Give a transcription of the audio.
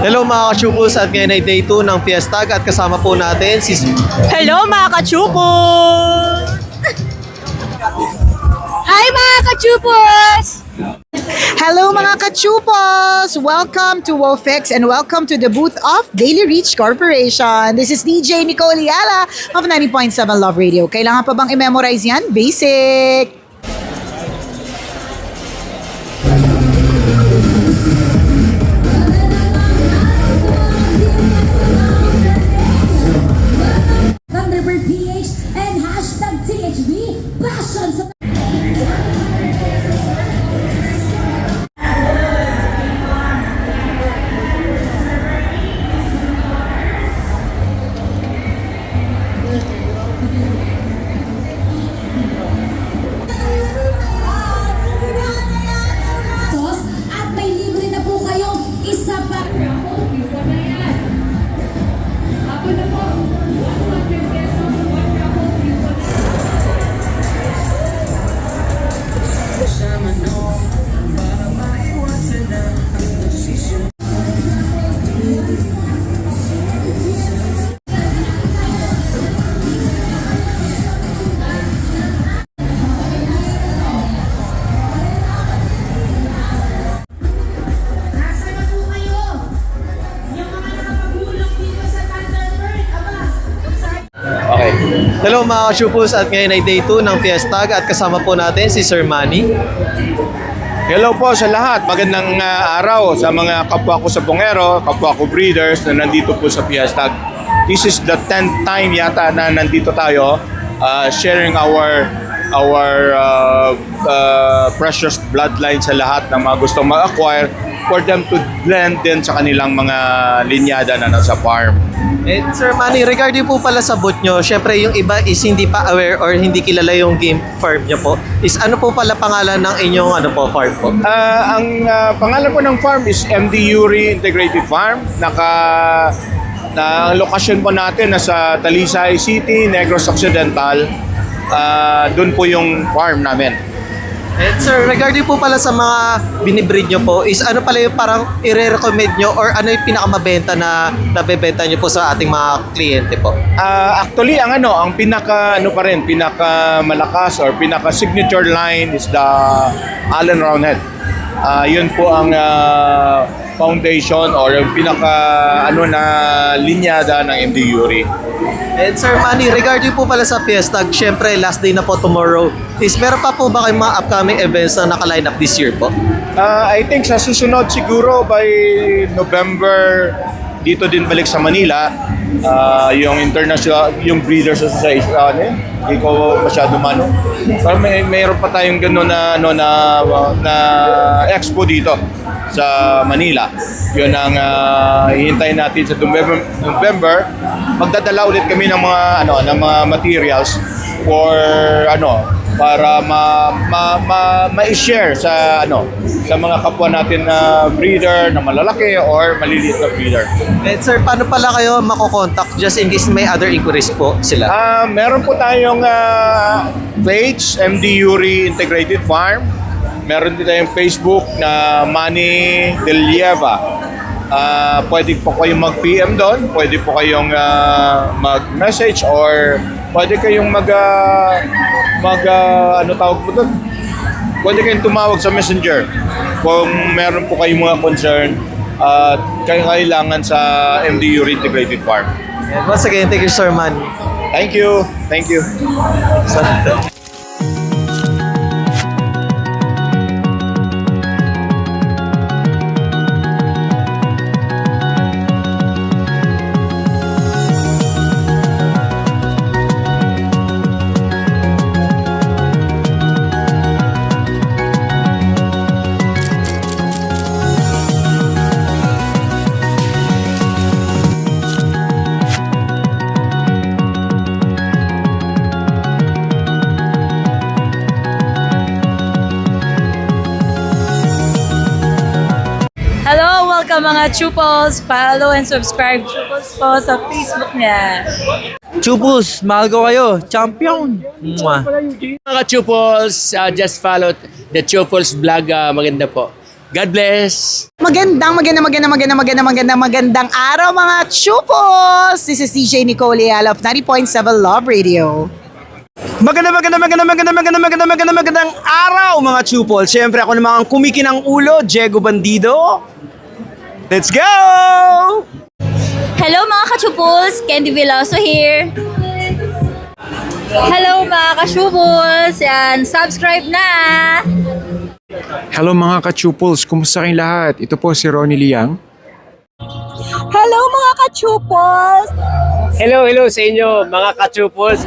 Hello mga ka-chupos at ngayon ay day 2 ng Fiestag at kasama po natin si... Hello mga kachupos! Hi mga kachupos! Hello mga kachupos! Welcome to WOFIX and welcome to the booth of Daily Reach Corporation. This is DJ Nicole Yala of 90.7 Love Radio. Kailangan pa bang i-memorize yan? Basic! Thunderbird PH and hashtag THB Passion sa at may libre na po kayong isa pa. Okay. Hello mga ka-chupos at ngayon ay day 2 ng Fiestag at kasama po natin si Sir Manny. Hello po sa lahat. Magandang araw sa mga kapwa ko sa Bongero, kapwa ko breeders na nandito po sa Fiestag. This is the 10th time yata na nandito tayo sharing our precious bloodline sa lahat ng mga gustong ma-acquire for them to blend din sa kanilang mga linyada na nasa farm. Eh, Sir Manny, regarding po pala sa booth nyo, syempre yung iba is hindi pa aware or hindi kilala yung game farm nyo po. Is ano po pala pangalan ng inyong farm po? Ang pangalan po ng farm is MD Yuri Integrated Farm. Ang lokasyon po natin nasa Talisay City, Negros Occidental. Doon po yung farm namin. Eh, Sir, regarding po pala sa mga binibreed nyo po, is ano pala yung parang i-recommend nyo or ano yung pinakamabenta na nabebenta nyo po sa ating mga kliyente po? Actually, ang pinaka malakas or pinaka signature line is the Allen Roundhead. Yun po ang foundation or yung pinaka na linyada ng MD Yuri. And Sir Manny, regarding po pala sa Fiestag, syempre last day na po tomorrow. Is meron pa po ba kayong mga upcoming events na naka-line up this year po? I think sa susunod siguro by November dito din balik sa Manila yung international, yung Breeders Association hindi ko masyado mano. Pero mayroon pa tayong gano'n na expo dito sa Manila. Yun ang hihintayin natin sa November. Magdadala ulit kami ng mga materials for para ma-share sa mga kapwa natin na breeder na malalaki or maliliit na breeder. And Sir, paano pala kayo mako-contact just in case may other inquiries po sila? Meron po tayong page, MD Yuri Integrated Farm. Meron din tayong Facebook na Manny Del Lieva. Pwede po kayong mag-PM doon, pwede po kayong mag-message or pwede kayong tawag po doon? Pwede kayong tumawag sa Messenger kung meron po kayong mga concern at kailangan sa MD Yuri Integrated Farm. And once again, thank you Sir Manny. Thank you. Thank you. Hello, welcome mga chupos. Follow and subscribe chupos po sa Facebook niya. Chupos, mahal ko kayo. Champion. Mwah. Mga Chupos, just follow the Chupos vlog. Maganda po. God bless! Magandang araw mga chupos! This is DJ Nicole Ayala of 90.7 Love Radio. Magandang araw mga chupol. Siyempre ako naman ang kumikinang ulo, Diego Bandido. Let's go! Hello mga ka-chupos! Candy Veloso here. Hello mga ka-chupos! Yan, subscribe na! Hello mga ka-chuples, kumusta kayong lahat? Ito po si Ronnie Liang. Hello sa inyo mga ka-chupos.